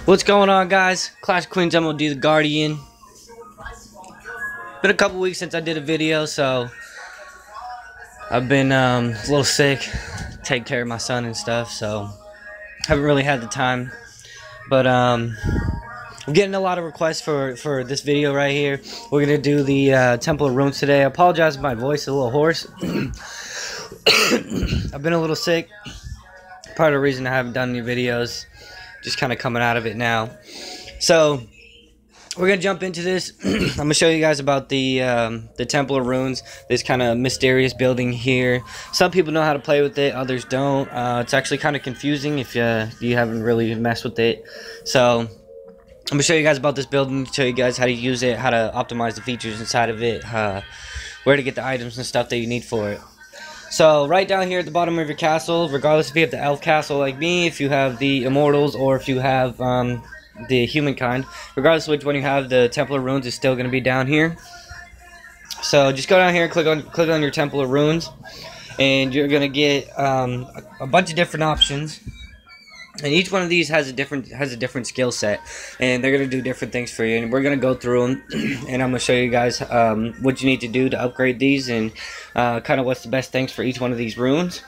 What's going on, guys? Clash of Queens MOD the Guardian. Been a couple weeks since I did a video, so I've been a little sick, take care of my son and stuff, so haven't really had the time. But I'm getting a lot of requests for this video right here. We're gonna do the Temple of Runes today. I apologize if my voice is a little hoarse. I've been a little sick. Part of the reason I haven't done any videos, just kind of coming out of it now. So we're gonna jump into this. I'm gonna show you guys about the Temple of Runes, this kind of mysterious building here. Some people know how to play with it, others don't. It's actually kind of confusing if you haven't really messed with it. So I'm gonna show you guys about this building, show you guys how to use it, how to optimize the features inside of it, where to get the items and stuff that you need for it. So right down here at the bottom of your castle, regardless if you have the elf castle like me, if you have the immortals, or if you have the humankind, regardless of which one you have, the Temple of Runes is still going to be down here. So just go down here, click on your Temple of Runes, and you're going to get a bunch of different options. And each one of these has a different skill set, and they're gonna do different things for you. And we're gonna go through them, and I'm gonna show you guys what you need to do to upgrade these, and kind of what's the best things for each one of these runes.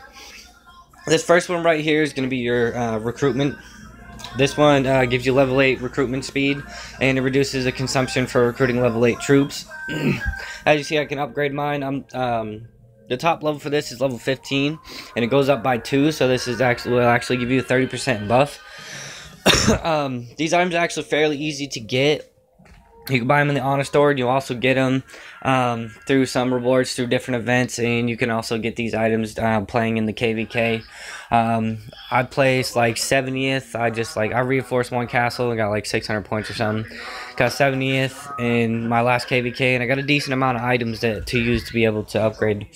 This first one right here is gonna be your recruitment. This one gives you level 8 recruitment speed, and it reduces the consumption for recruiting level 8 troops. As you see, I can upgrade mine. The top level for this is level 15, and it goes up by 2, so this is will actually give you a 30% buff. These items are actually fairly easy to get. You can buy them in the honor store, and you'll also get them through some rewards through different events, and you can also get these items playing in the KVK. I placed like 70th. I reinforced one castle and got like 600 points or something. Got 70th in my last KVK, and I got a decent amount of items to use to be able to upgrade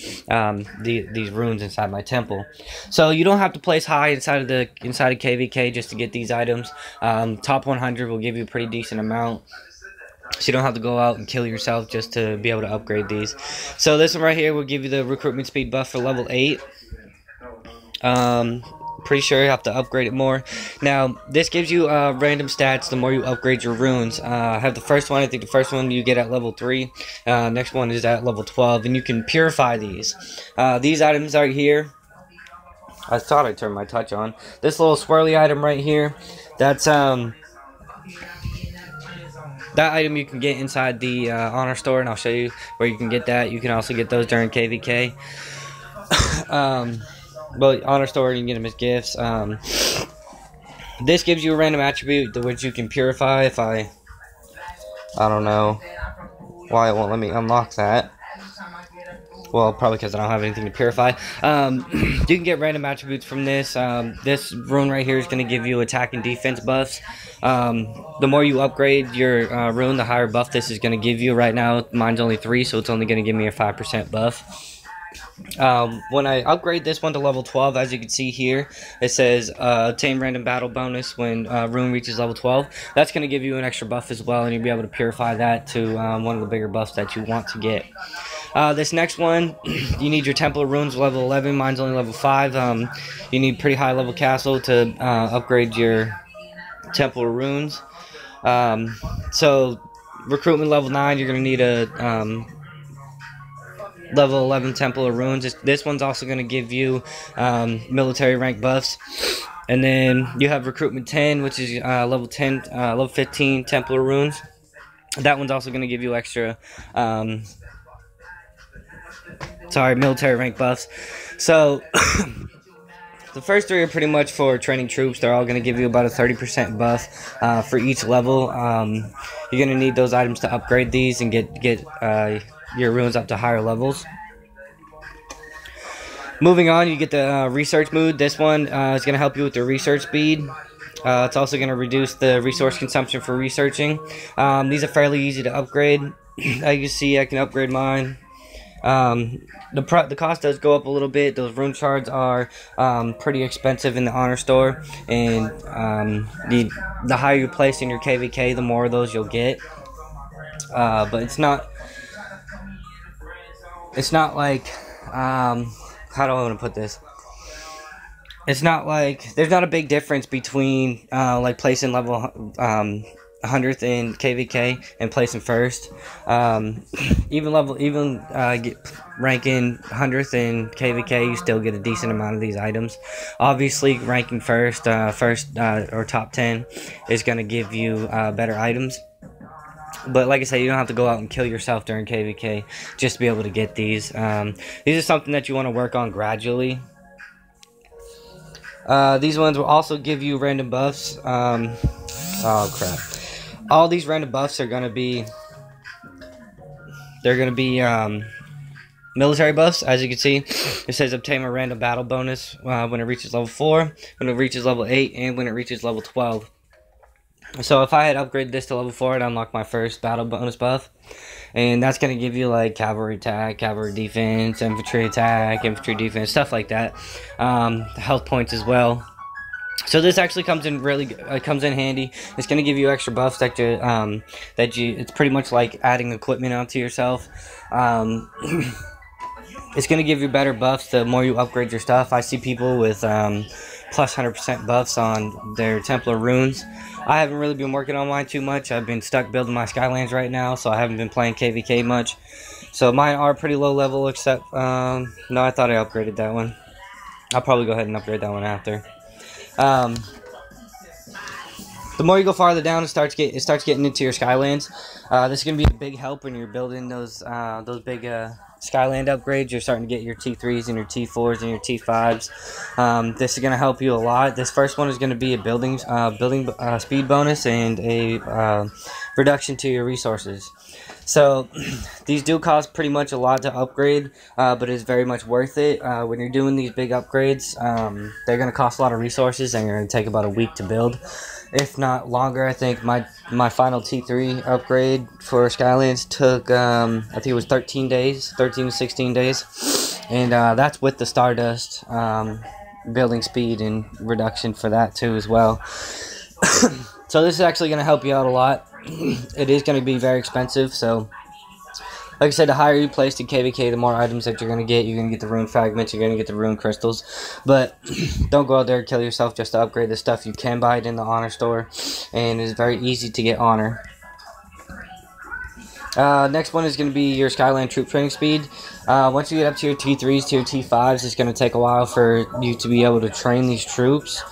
these runes inside my temple. So you don't have to place high inside of KVK just to get these items. Top 100 will give you a pretty decent amount. So you don't have to go out and kill yourself just to be able to upgrade these. So this one right here will give you the recruitment speed buff for level 8. Pretty sure you have to upgrade it more. Now, this gives you random stats the more you upgrade your runes. I have the first one. I think the first one you get at level 3. Next one is at level 12, and you can purify these. These items right here, I thought I turned my touch on. This little swirly item right here, that's that item you can get inside the honor store, and I'll show you where you can get that. You can also get those during KVK. But honor store, you can get them as gifts. This gives you a random attribute which you can purify. If I don't know why it won't let me unlock that. Well, probably because I don't have anything to purify. You can get random attributes from this. This rune right here is going to give you attack and defense buffs. The more you upgrade your rune, the higher buff this is going to give you. Right now, mine's only 3, so it's only going to give me a 5% buff. When I upgrade this one to level 12, as you can see here, it says obtain random battle bonus when rune reaches level 12. That's going to give you an extra buff as well, and you'll be able to purify that to one of the bigger buffs that you want to get. This next one, you need your Temple of Runes level 11. Mine's only level 5. You need pretty high level castle to upgrade your Temple of Runes. So recruitment level 9, you're going to need a level 11 Temple of Runes. This one's also going to give you military rank buffs. And then you have recruitment 10, which is level 15 Temple of Runes. That one's also going to give you extra military rank buffs. So the first 3 are pretty much for training troops. They're all going to give you about a 30% buff for each level. You're going to need those items to upgrade these and get your runes up to higher levels. Moving on, you get the research mood. This one is going to help you with the research speed. It's also going to reduce the resource consumption for researching. These are fairly easy to upgrade. As you see, I can upgrade mine. The cost does go up a little bit. Those rune shards are pretty expensive in the honor store, and the higher you place in your KVK, the more of those you'll get. But it's not like how do I want to put this? it's not like there's not a big difference between like placing level 100th in KVK and placing first. Even ranking 100th in KVK, you still get a decent amount of these items. Obviously, ranking first or top 10 is going to give you better items. But like I said, you don't have to go out and kill yourself during KVK just to be able to get these. These are something that you want to work on gradually. These ones will also give you random buffs. Oh crap. All these random buffs are going to be... They're going to be military buffs. As you can see, it says obtain a random battle bonus when it reaches level 4, when it reaches level 8, and when it reaches level 12. So if I had upgraded this to level 4, I'd unlock my first battle bonus buff. And that's going to give you like cavalry attack, cavalry defense, infantry attack, infantry defense, stuff like that. Health points as well. So this actually comes in handy. It's going to give you extra buffs that it's pretty much like adding equipment onto yourself. It's going to give you better buffs the more you upgrade your stuff. I see people with plus 100% buffs on their Templar runes. I haven't really been working on mine too much. I've been stuck building my Skylands right now, so I haven't been playing KVK much. So mine are pretty low level, except no, I thought I upgraded that one. I'll probably go ahead and upgrade that one after. The more you go farther down, it starts getting into your Skylands. This is gonna be a big help when you're building those big Skyland upgrades. You're starting to get your T3s and your T4s and your T5s. This is gonna help you a lot. This first one is gonna be a building speed bonus and a reduction to your resources. So these do cost pretty much a lot to upgrade, but it's very much worth it. When you're doing these big upgrades, they're going to cost a lot of resources, and you're going to take about a week to build, if not longer. I think my final T3 upgrade for Skylands took, I think it was 13 to 16 days, and that's with the Stardust building speed and reduction for that too as well. So this is actually going to help you out a lot. It is going to be very expensive, so like I said, the higher you place in KVK, the more items that you're going to get. You're going to get the rune fragments, you're going to get the rune crystals, but don't go out there and kill yourself just to upgrade the stuff. You can buy it in the honor store, and it's very easy to get honor. Next one is going to be your Skyland troop training speed. Once you get up to your T3s, to your T5s, it's going to take a while for you to be able to train these troops.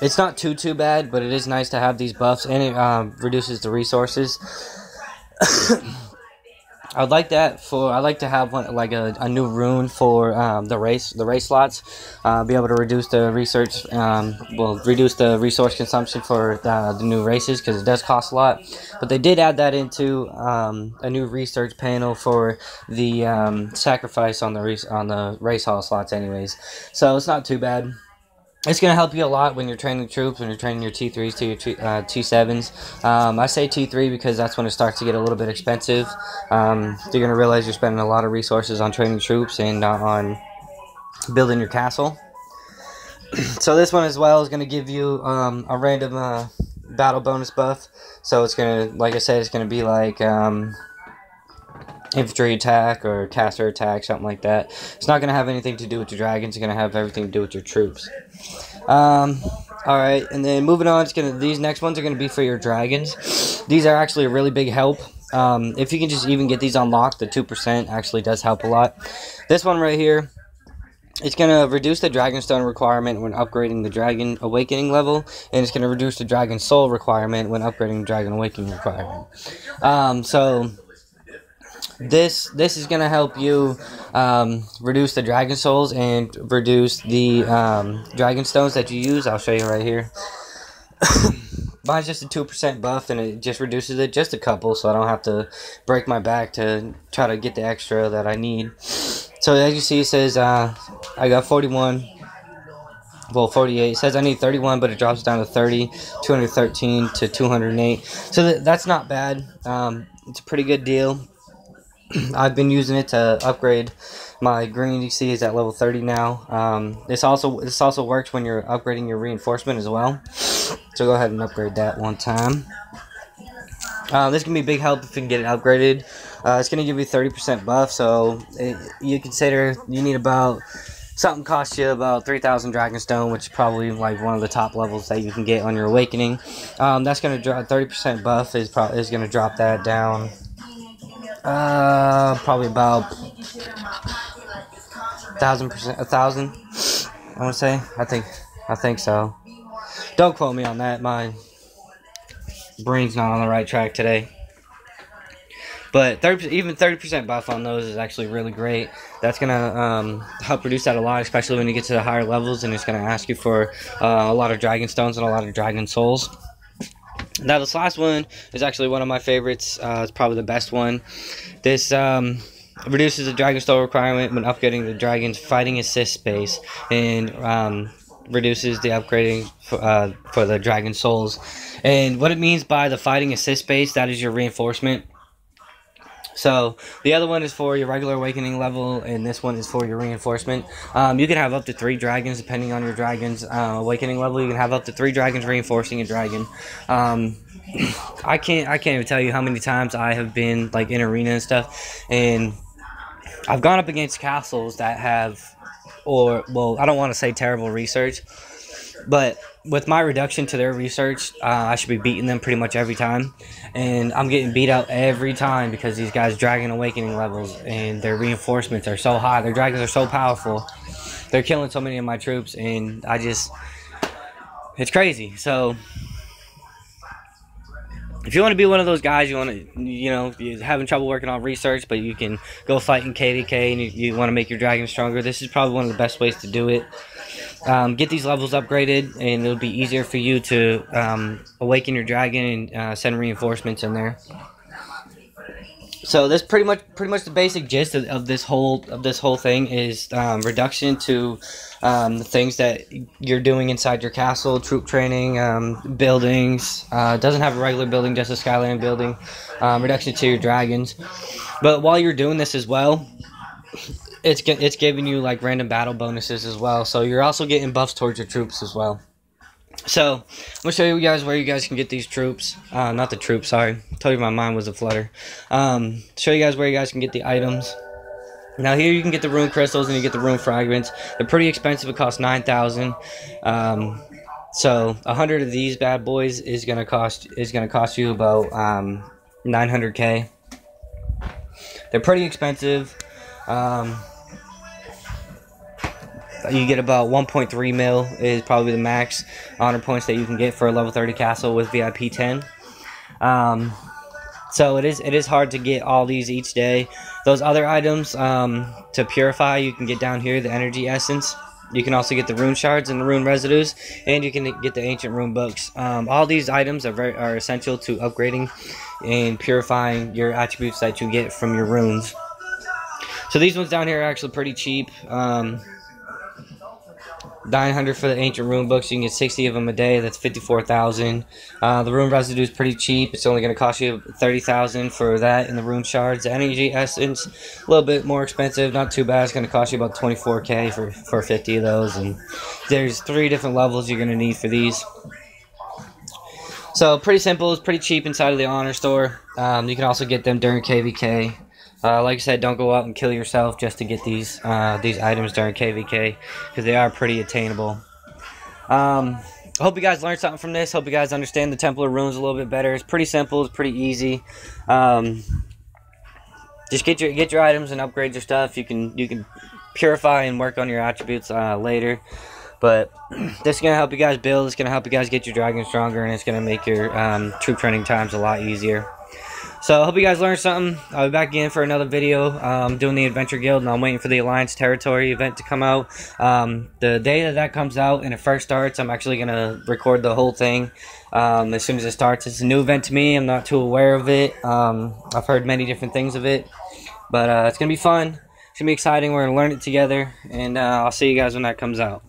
It's not too bad, but it is nice to have these buffs, and it reduces the resources. I'd like to have one, like a new rune for the race slots. Be able to reduce the reduce the resource consumption for the new races, because it does cost a lot. But they did add that into a new research panel for the sacrifice on the race hall slots, anyways. So it's not too bad. It's going to help you a lot when you're training troops, when you're training your T3s to your T7s. I say T3 because that's when it starts to get a little bit expensive. You're going to realize you're spending a lot of resources on training troops and not on building your castle. So this one as well is going to give you a random battle bonus buff. So it's going to, like I said, it's going to be like infantry attack or caster attack, something like that. It's not going to have anything to do with your dragons. It's going to have everything to do with your troops. Alright, and then moving on, these next ones are going to be for your dragons. These are actually a really big help. If you can just even get these unlocked, the 2% actually does help a lot. This one right here, it's going to reduce the Dragonstone requirement when upgrading the Dragon Awakening level, and it's going to reduce the Dragon Soul requirement when upgrading the Dragon Awakening requirement. So this is going to help you reduce the Dragon Souls and reduce the Dragon Stones that you use. I'll show you right here. Mine's just a 2% buff, and it just reduces it just a couple, so I don't have to break my back to try to get the extra that I need. So as you see, it says I got 41. Well, 48. It says I need 31, but it drops down to 30, 213 to 208. So that's not bad. It's a pretty good deal. I've been using it to upgrade my green. You see is at level 30 now. This also works when you're upgrading your reinforcement as well. So go ahead and upgrade that one time. This can be a big help if you can get it upgraded. It's going to give you 30% buff, so you consider you need about something costs you about 3,000 Dragonstone, which is probably like one of the top levels that you can get on your awakening. That's gonna drop 30% buff is gonna drop that down. Probably about 1,000%, 1,000. I want to say. I think so. Don't quote me on that. My brain's not on the right track today. But even 30% buff on those is actually really great. That's gonna help reduce that a lot, especially when you get to the higher levels, and it's gonna ask you for a lot of dragon stones and a lot of dragon souls. Now this last one is actually one of my favorites. It's probably the best one. This reduces the dragon stone requirement when upgrading the dragon's fighting assist space, and reduces the upgrading for the dragon souls. And what it means by the fighting assist space, that is your reinforcement. So the other one is for your regular awakening level, and this one is for your reinforcement. You can have up to 3 dragons depending on your dragon's awakening level. You can have up to 3 dragons reinforcing a dragon. I can't even tell you how many times I have been like in arena and stuff, and I've gone up against castles that have, or well, I don't want to say terrible research, but with my reduction to their research, I should be beating them pretty much every time. And I'm getting beat out every time because these guys' dragon awakening levels and their reinforcements are so high. Their dragons are so powerful. They're killing so many of my troops, and it's crazy. So if you want to be one of those guys, you're having trouble working on research, but you can go fight in KVK, and you want to make your dragon stronger, this is probably one of the best ways to do it. Get these levels upgraded, and it'll be easier for you to awaken your dragon and send reinforcements in there. So this pretty much the basic gist of this whole thing is reduction to the things that you're doing inside your castle, troop training, buildings. It doesn't have a regular building, just a Skyland building. Reduction to your dragons. But while you're doing this as well, it's giving you like random battle bonuses as well. So you're also getting buffs towards your troops as well. So I'm gonna show you guys where you guys can get these troops. Not the troops, sorry. I told you my mind was a flutter. Show you guys where you guys can get the items. Now here you can get the rune crystals and you get the rune fragments. They're pretty expensive. It costs 9,000. So 100 of these bad boys is gonna cost you about 900k. They're pretty expensive. You get about 1.3 mil is probably the max honor points that you can get for a level 30 castle with VIP 10. So it is hard to get all these each day. Those other items to purify, you can get down here, the energy essence. You can also get the rune shards and the rune residues, and you can get the ancient rune books. All these items are essential to upgrading and purifying your attributes that you get from your runes. So these ones down here are actually pretty cheap. 900 for the ancient rune books. You can get 60 of them a day. That's 54,000. The rune residue is pretty cheap. It's only going to cost you 30,000 for that, and the rune shards. The energy essence, a little bit more expensive. Not too bad. It's going to cost you about 24k for 50 of those. And there's 3 different levels you're going to need for these. So pretty simple. It's pretty cheap inside of the honor store. You can also get them during KVK. Like I said, don't go out and kill yourself just to get these items during KVK, because they are pretty attainable. I hope you guys learned something from this. Hope you guys understand the Templar runes a little bit better. It's pretty simple. It's pretty easy. Just get your items and upgrade your stuff. You can purify and work on your attributes later. But this is going to help you guys build. It's going to help you guys get your dragon stronger, and it's going to make your troop training times a lot easier. So I hope you guys learned something. I'll be back again for another video. Doing the Adventure Guild, and I'm waiting for the Alliance Territory event to come out. The day that comes out and it first starts, I'm actually going to record the whole thing as soon as it starts. It's a new event to me. I'm not too aware of it. I've heard many different things of it. But it's going to be fun. It's going to be exciting. We're going to learn it together. And I'll see you guys when that comes out.